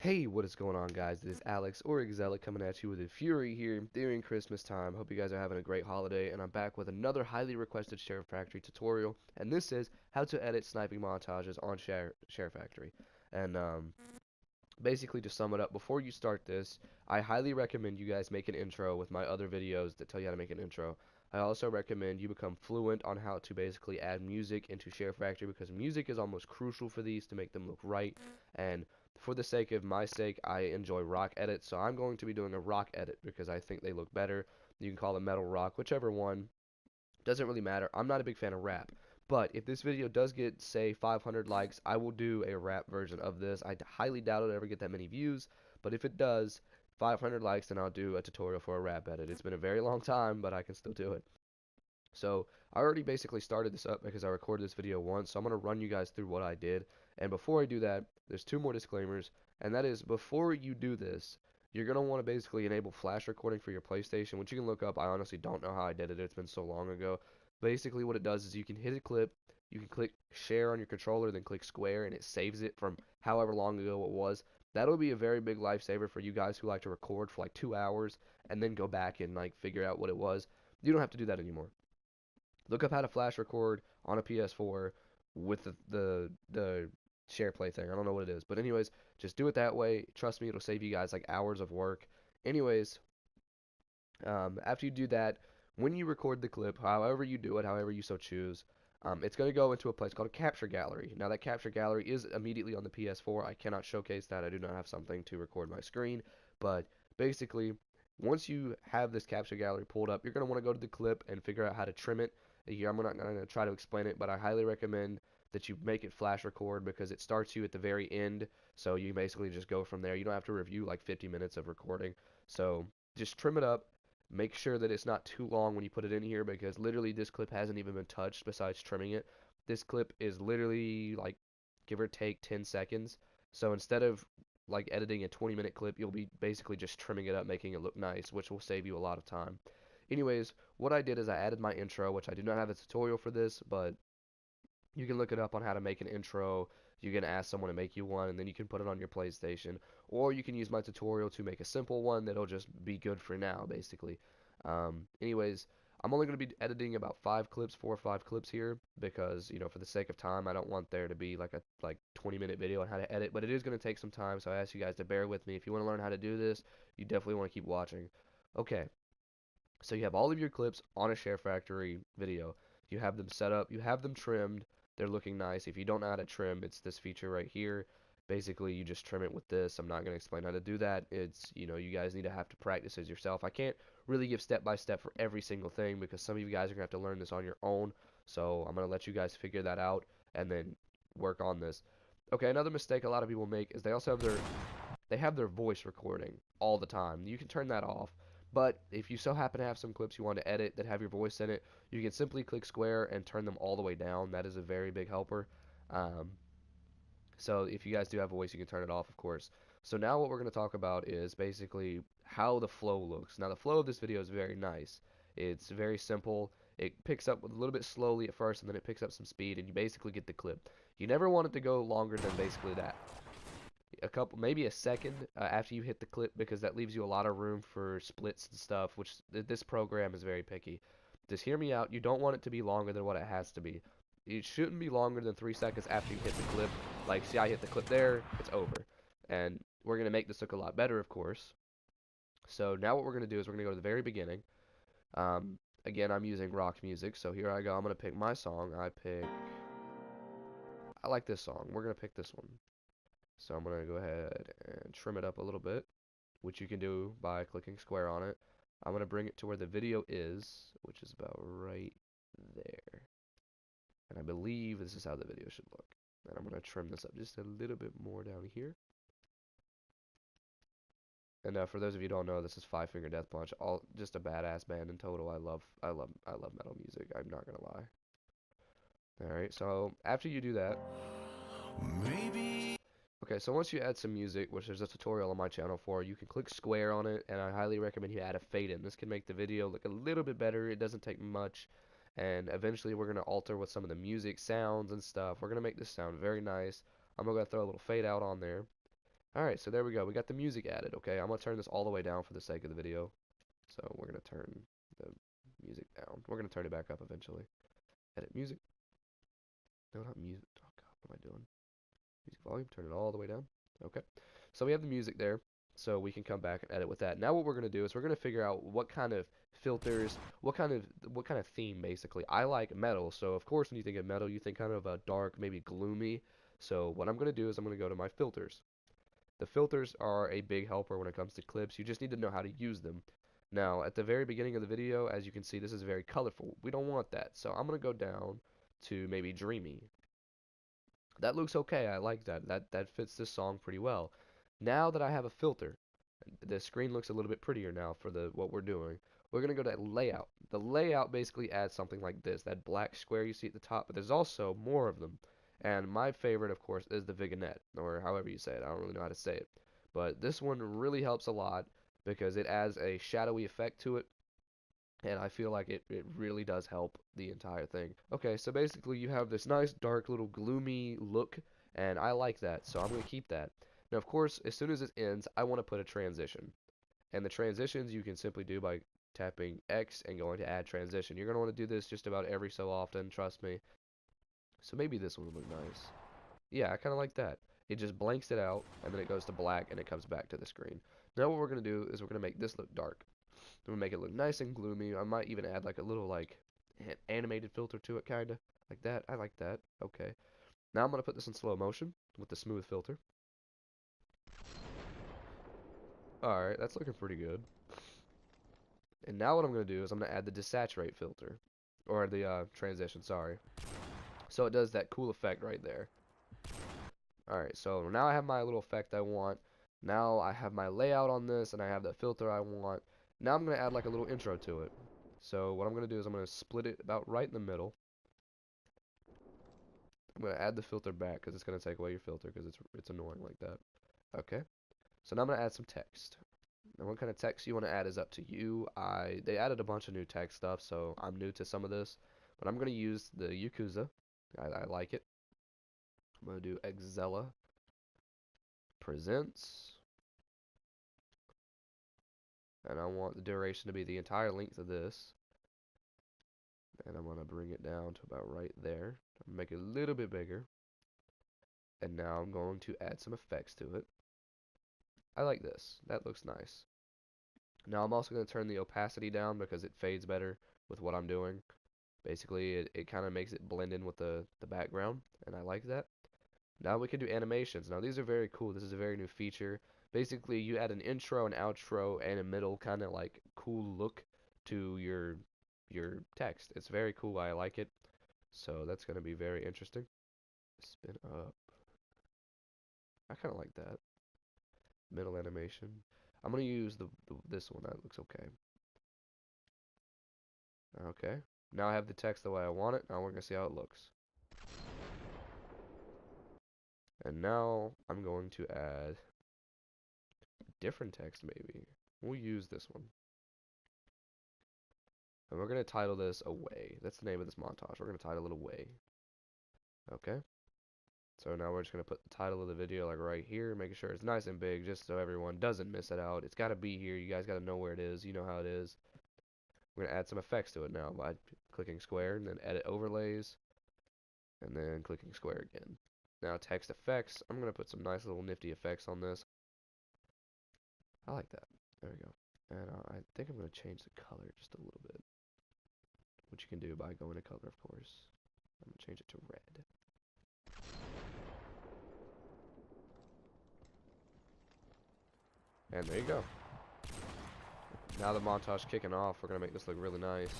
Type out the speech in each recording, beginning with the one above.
Hey, what is going on, guys? It is Alex or Exela coming at you with a fury here during Christmas time. Hope you guys are having a great holiday, and I'm back with another highly requested Sharefactory tutorial, and this is how to edit sniping montages on Sharefactory. And basically, to sum it up, before you start this, I highly recommend you guys make an intro with my other videos that tell you how to make an intro. I also recommend you become fluent on how to basically add music into Sharefactory because music is almost crucial for these to make them look right. And for the sake of my sake, I enjoy rock edits, so I'm going to be doing a rock edit because I think they look better. You can call it metal rock, whichever one. Doesn't really matter. I'm not a big fan of rap. But if this video does get, say, 500 likes, I will do a rap version of this. I highly doubt it'll ever get that many views, but if it does, 500 likes, then I'll do a tutorial for a rap edit. It's been a very long time, but I can still do it. So I already basically started this up because I recorded this video once, so I'm going to run you guys through what I did. And before I do that, there's two more disclaimers, and that is before you do this, you're going to want to basically enable flash recording for your PlayStation, which you can look up. I honestly don't know how I did it. It's been so long ago. Basically what it does is you can hit a clip, you can click share on your controller, then click square, and it saves it from however long ago it was. That'll be a very big lifesaver for you guys who like to record for like 2 hours and then go back and like figure out what it was. You don't have to do that anymore. Look up how to flash record on a PS4 with the share play thing. I don't know what it is, but anyways, just do it that way. Trust me, it'll save you guys like hours of work. Anyways, after you do that, when you record the clip, however you do it, however you so choose, it's going to go into a place called a capture gallery. Now that capture gallery is immediately on the PS4. I cannot showcase that. I do not have something to record my screen, but basically, once you have this capture gallery pulled up, you're going to want to go to the clip and figure out how to trim it. Here, I'm not going to try to explain it, but I highly recommend that you make it flash record because it starts you at the very end. So you basically just go from there. You don't have to review like 50 minutes of recording. So just trim it up. Make sure that it's not too long when you put it in here because literally this clip hasn't even been touched besides trimming it. This clip is literally like give or take 10 seconds. So instead of like editing a 20-minute clip, you'll be basically just trimming it up, making it look nice, which will save you a lot of time. Anyways, what I did is I added my intro, which I do not have a tutorial for this, but you can look it up on how to make an intro. You can ask someone to make you one, and then you can put it on your PlayStation. Or you can use my tutorial to make a simple one that'll just be good for now, basically. Anyways, I'm only going to be editing about 5 clips, 4 or 5 clips here, because, for the sake of time, I don't want there to be like a 20-minute video on how to edit, but it is going to take some time, so I ask you guys to bear with me. If you want to learn how to do this, you definitely want to keep watching. Okay, so you have all of your clips on a Sharefactory video. You have them set up, you have them trimmed, they're looking nice. If you don't know how to trim, it's this feature right here. Basically, you just trim it with this. I'm not going to explain how to do that. It's, you guys need to have to practice it yourself. I can't really give step by step for every single thing because some of you guys are going to have to learn this on your own. So I'm going to let you guys figure that out and then work on this. Okay, another mistake a lot of people make is they have their voice recording all the time. You can turn that off. But if you so happen to have some clips you want to edit that have your voice in it, you can simply click square and turn them all the way down. That is a very big helper. Um, so if you guys do have a voice, you can turn it off, of course. So now what we're going to talk about is basically how the flow looks. Now the flow of this video is very nice. It's very simple. It picks up a little bit slowly at first, and then it picks up some speed, and you basically get the clip. You never want it to go longer than basically that a couple, maybe a second after you hit the clip because that leaves you a lot of room for splits and stuff, which this program is very picky. Just hear me out. You don't want it to be longer than what it has to be. It shouldn't be longer than 3 seconds after you hit the clip. Like, see, I hit the clip there, it's over. And we're going to make this look a lot better, of course. So now what we're going to do is we're going to go to the very beginning. Again, I'm using rock music, so here I go. I'm going to pick my song. I like this song. We're going to pick this one. So I'm going to go ahead and trim it up a little bit, which you can do by clicking square on it. I'm going to bring it to where the video is, which is about right there. And I believe this is how the video should look. And I'm going to trim this up just a little bit more down here. And for those of you who don't know, this is Five Finger Death Punch. All just a badass band in total. I love metal music. I'm not gonna lie. All right. So after you do that, maybe. Okay, so once you add some music, which there's a tutorial on my channel for, you can click square on it, and I highly recommend you add a fade in. This can make the video look a little bit better. It doesn't take much, and eventually we're going to alter with some of the music sounds and stuff. We're going to make this sound very nice. I'm going to throw a little fade out on there, Alright, so there we go. We got the music added, okay? I'm going to turn this all the way down for the sake of the video. So we're going to turn the music down. We're going to turn it back up eventually. Edit music. No, not music. Oh, God, what am I doing? Music volume, turn it all the way down. Okay. So we have the music there. So we can come back and edit with that. Now what we're going to do is we're going to figure out what kind of filters, what kind of theme basically. I like metal, so of course when you think of metal, you think kind of a dark, maybe gloomy. So what I'm going to do is I'm going to go to my filters. The filters are a big helper when it comes to clips. You just need to know how to use them. Now, at the very beginning of the video, as you can see, this is very colorful. We don't want that. So I'm going to go down to maybe dreamy. That looks okay. I like that. That fits this song pretty well. Now that I have a filter, the screen looks a little bit prettier now for the what we're doing. We're going to go to layout. The layout basically adds something like this, that black square you see at the top, but there's also more of them. And my favorite, of course, is the vignette, or however you say it. I don't really know how to say it. But this one really helps a lot because it adds a shadowy effect to it, and I feel like it really does help the entire thing. Okay, so basically you have this nice dark little gloomy look, and I like that, so I'm going to keep that. Now, of course, as soon as it ends, I want to put a transition. And the transitions you can simply do by tapping X and going to add transition. You're going to want to do this just about every so often, trust me. So maybe this one would look nice. Yeah, I kind of like that. It just blanks it out, and then it goes to black, and it comes back to the screen. Now what we're going to do is we're going to make this look dark. I'm gonna make it look nice and gloomy. I might even add like a little like animated filter to it, kinda like that. I like that. Okay. Now I'm gonna put this in slow motion with the smooth filter. All right, that's looking pretty good. And now what I'm gonna do is I'm gonna add the desaturate filter, or the transition. Sorry. So it does that cool effect right there. All right. So now I have my little effect I want. Now I have my layout on this, and I have the filter I want. Now I'm gonna add like a little intro to it. So what I'm gonna do is I'm gonna split it about right in the middle. I'm going to add the filter back because it's going to take away your filter because it's annoying like that. Okay. So now I'm going to add some text. And what kind of text you want to add is up to you. They added a bunch of new text stuff, so I'm new to some of this. But I'm going to use the Yakuza. I like it. I'm going to do Exela presents. And I want the duration to be the entire length of this. And I'm going to bring it down to about right there. Make it a little bit bigger. And now I'm going to add some effects to it. I like this. That looks nice. Now I'm also going to turn the opacity down because it fades better with what I'm doing. Basically, it kind of makes it blend in with the background, and I like that. Now we can do animations. Now these are very cool. This is a very new feature. Basically, you add an intro, an outro, and a middle kind of like cool look to your text. It's very cool. I like it. So that's going to be very interesting. Spin up. I kind of like that. Middle animation. I'm going to use this one. That looks okay. Okay. Now I have the text the way I want it. Now we're going to see how it looks. And now I'm going to add different text maybe. We'll use this one. And we're going to title this Away. That's the name of this montage. We're going to title it Away. Okay. So now we're just going to put the title of the video like right here, making sure it's nice and big just so everyone doesn't miss it out. It's got to be here. You guys got to know where it is. You know how it is. We're going to add some effects to it now by clicking square and then edit overlays and then clicking square again. Now text effects. I'm going to put some nice little nifty effects on this. I like that. There we go. And I think I'm going to change the color just a little bit. Which you can do by going to color, of course. I'm going to change it to red. And there you go. Now the montage kicking off, we're going to make this look really nice.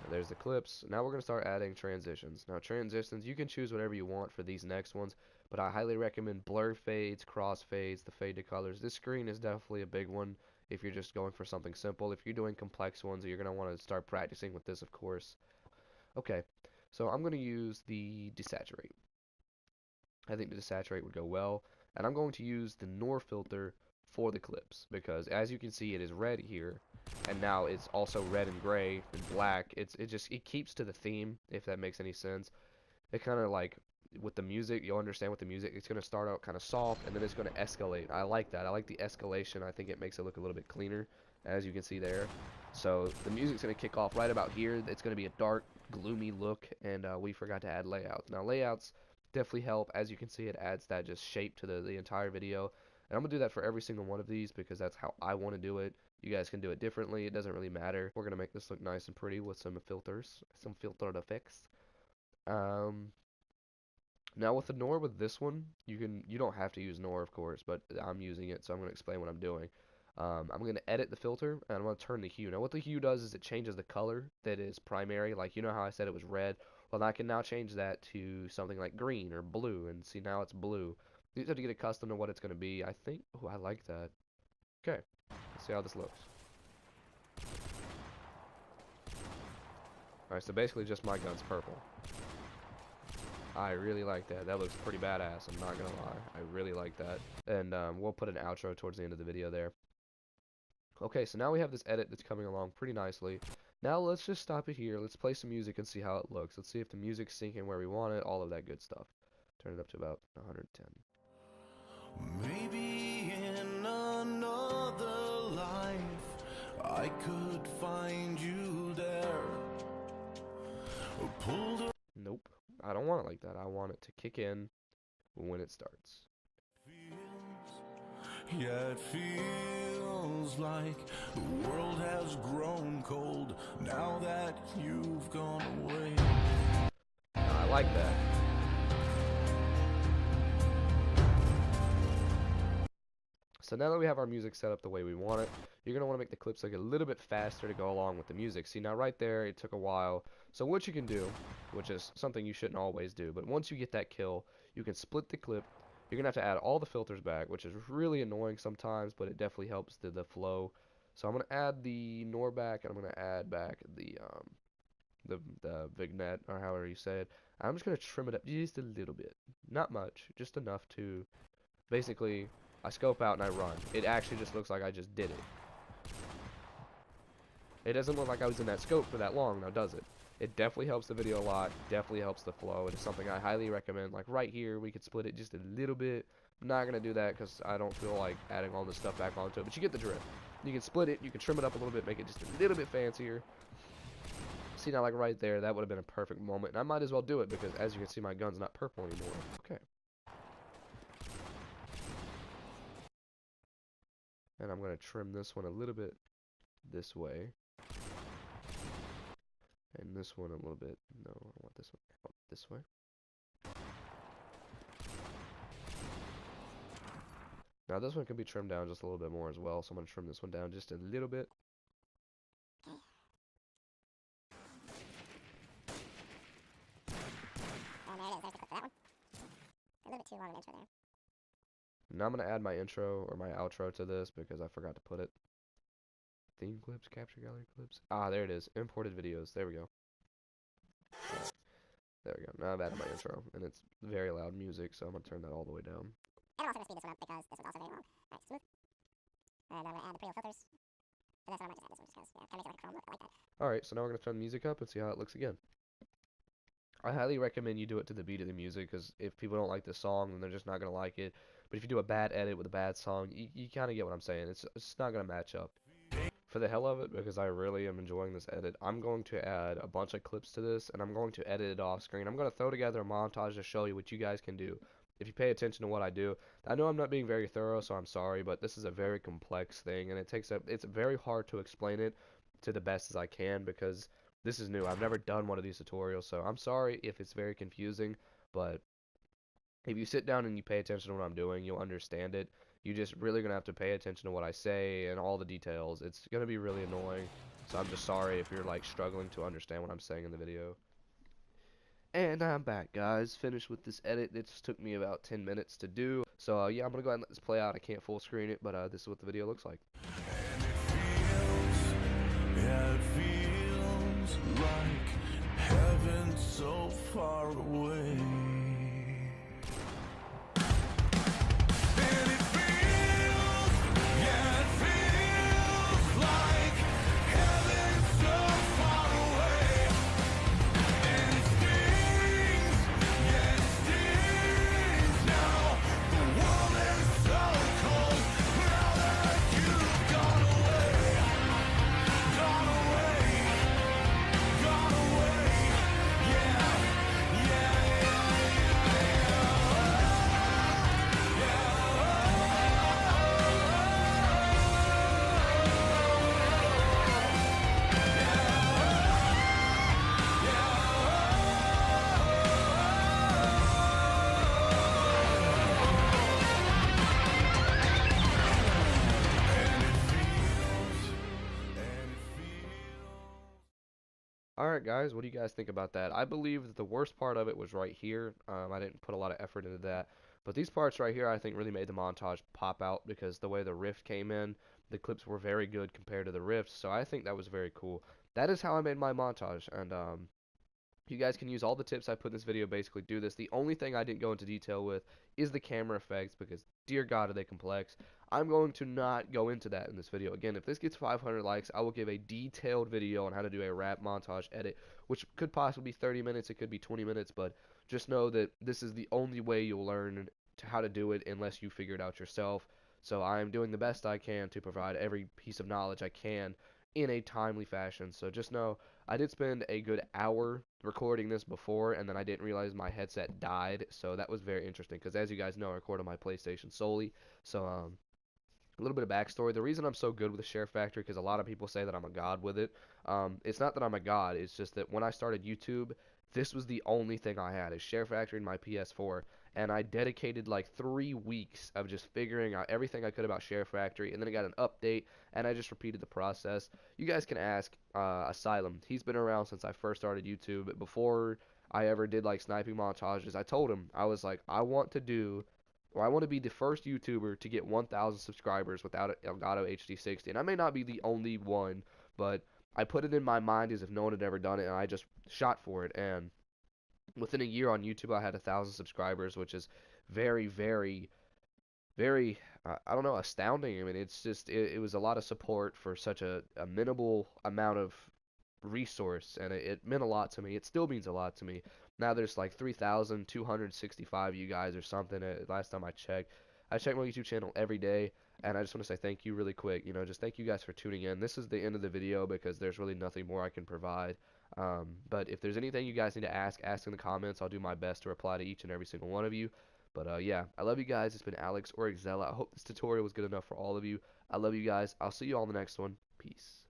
And there's the clips. Now we're going to start adding transitions. Now transitions, you can choose whatever you want for these next ones, but I highly recommend blur fades, cross fades, the fade to colors. This screen is definitely a big one if you're just going for something simple. If you're doing complex ones, you're going to want to start practicing with this, of course. Okay, so I'm going to use the desaturate. I think the desaturate would go well. And I'm going to use the NOR filter for the clips because as you can see it is red here and now it's also red and gray and black. It keeps to the theme, if that makes any sense. It kind of like with the music, you'll understand with the music, it's going to start out kind of soft, and then it's going to escalate. I like that. I like the escalation. I think it makes it look a little bit cleaner, as you can see there. So the music's going to kick off right about here. It's going to be a dark, gloomy look, and we forgot to add layouts. Now, layouts definitely help. As you can see, it adds that just shape to the entire video. And I'm going to do that for every single one of these because that's how I want to do it. You guys can do it differently. It doesn't really matter. We're going to make this look nice and pretty with some filters, some filtered effects. Now with the NOR with this one, you don't have to use NOR, of course, but I'm using it, so I'm going to explain what I'm doing. I'm going to edit the filter, and I'm going to turn the hue. Now what the hue does is it changes the color that is primary. Like, you know how I said it was red? Well, I can now change that to something like green or blue, and see, now it's blue. You just have to get accustomed to what it's going to be. I think, oh, I like that. Okay, let's see how this looks. Alright, so basically just my gun's purple. I really like that. That looks pretty badass, I'm not gonna lie. I really like that. And we'll put an outro towards the end of the video there. Okay, so now we have this edit that's coming along pretty nicely. Now let's just stop it here. Let's play some music and see how it looks. Let's see if the music's syncing where we want it, all of that good stuff. Turn it up to about 110. Maybe in another life I could find you there. Nope, I don't want it like that. I want it to kick in when it starts. Yeah, it feels like the world has grown cold now that you've gone away. I like that. So now that we have our music set up the way we want it, you're going to want to make the clips like a little bit faster to go along with the music. See, now right there, it took a while. So what you can do, which is something you shouldn't always do, but once you get that kill, you can split the clip. You're going to have to add all the filters back, which is really annoying sometimes, but it definitely helps the flow. So I'm going to add the NOR back, and I'm going to add back the vignette, or however you say it. I'm just going to trim it up just a little bit. Not much, just enough to basically... I scope out and I run. It actually just looks like I just did it. It doesn't look like I was in that scope for that long, now does it? It definitely helps the video a lot, definitely helps the flow. It is something I highly recommend. Like right here, we could split it just a little bit. I'm not going to do that because I don't feel like adding all this stuff back onto it, but you get the drift. You can split it, you can trim it up a little bit, make it just a little bit fancier. See, now like right there, that would have been a perfect moment. And I might as well do it because as you can see, my gun's not purple anymore. Okay. And I'm going to trim this one a little bit this way. And this one a little bit. No, I want this one this way. Now this one can be trimmed down just a little bit more as well. So I'm going to trim this one down just a little bit. Oh, there it is. There's the clip for that one. A little bit too long of an intro there. Now I'm going to add my intro or my outro to this because I forgot to put it. Theme clips, capture gallery clips. Ah, there it is. Imported videos. There we go. Right. There we go. Now I've added my intro, and it's very loud music, so I'm going to turn that all the way down. And I'm also going to speed this one up because this one's also very long. Alright, smooth. And I'm going to add the pre-roll filters. And then I might just add this one just because, yeah, kind of make it like a chrome look. I like that. Alright, so now we're going to turn the music up and see how it looks again. I highly recommend you do it to the beat of the music, because if people don't like the song, then they're just not going to like it. But if you do a bad edit with a bad song, you kind of get what I'm saying. It's not going to match up. For the hell of it, because I really am enjoying this edit, I'm going to add a bunch of clips to this, and I'm going to edit it off screen. I'm going to throw together a montage to show you what you guys can do if you pay attention to what I do. I know I'm not being very thorough, so I'm sorry, but this is a very complex thing, and it's very hard to explain it to the best as I can, because this is new. I've never done one of these tutorials, so I'm sorry if it's very confusing, but if you sit down and you pay attention to what I'm doing, you'll understand it. You just really gonna have to pay attention to what I say and all the details. It's gonna be really annoying, so I'm just sorry if you're like struggling to understand what I'm saying in the video. And I'm back, guys. Finished with this edit. It just took me about 10 minutes to do. So yeah, I'm gonna go ahead and let this play out. I can't full screen it, but this is what the video looks like. And it feels like heaven so far away. Alright guys, what do you guys think about that? I believe that the worst part of it was right here. I didn't put a lot of effort into that. But these parts right here I think really made the montage pop out because the way the riff came in, the clips were very good compared to the riffs, so I think that was very cool. That is how I made my montage, and you guys can use all the tips I put in this video, basically do this. The only thing I didn't go into detail with is the camera effects because, dear God, are they complex. I'm going to not go into that in this video. Again, if this gets 500 likes, I will give a detailed video on how to do a rap montage edit, which could possibly be 30 minutes, it could be 20 minutes, but just know that this is the only way you'll learn how to do it unless you figure it out yourself. So I am doing the best I can to provide every piece of knowledge I can in a timely fashion. So just know I did spend a good hour recording this before, and then I didn't realize my headset died, so that was very interesting. Because as you guys know, I record on my PlayStation solely. So a little bit of backstory. The reason I'm so good with the Sharefactory, because a lot of people say that I'm a god with it. It's not that I'm a god. It's just that when I started YouTube, this was the only thing I had, is Sharefactory and my PS4. And I dedicated like 3 weeks of just figuring out everything I could about Sharefactory, and then I got an update, and I just repeated the process. You guys can ask Asylum. He's been around since I first started YouTube. Before I ever did like sniping montages, I told him, I was like, I want to be the first YouTuber to get 1,000 subscribers without an Elgato HD60. And I may not be the only one, but I put it in my mind as if no one had ever done it, and I just shot for it. And within a year on YouTube, I had 1,000 subscribers, which is very, very, very, I don't know, astounding. I mean, it's just, it was a lot of support for such a minimal amount of resource, and it meant a lot to me. It still means a lot to me. Now there's like 3,265 you guys or something. Last time I check my YouTube channel every day, and I just want to say thank you really quick. You know, just thank you guys for tuning in. This is the end of the video because there's really nothing more I can provide. But if there's anything you guys need to ask in the comments. I'll do my best to reply to each and every single one of you. But yeah, I love you guys. It's been Alex or Exela. I hope this tutorial was good enough for all of you. I love you guys. I'll see you all in the next one. Peace.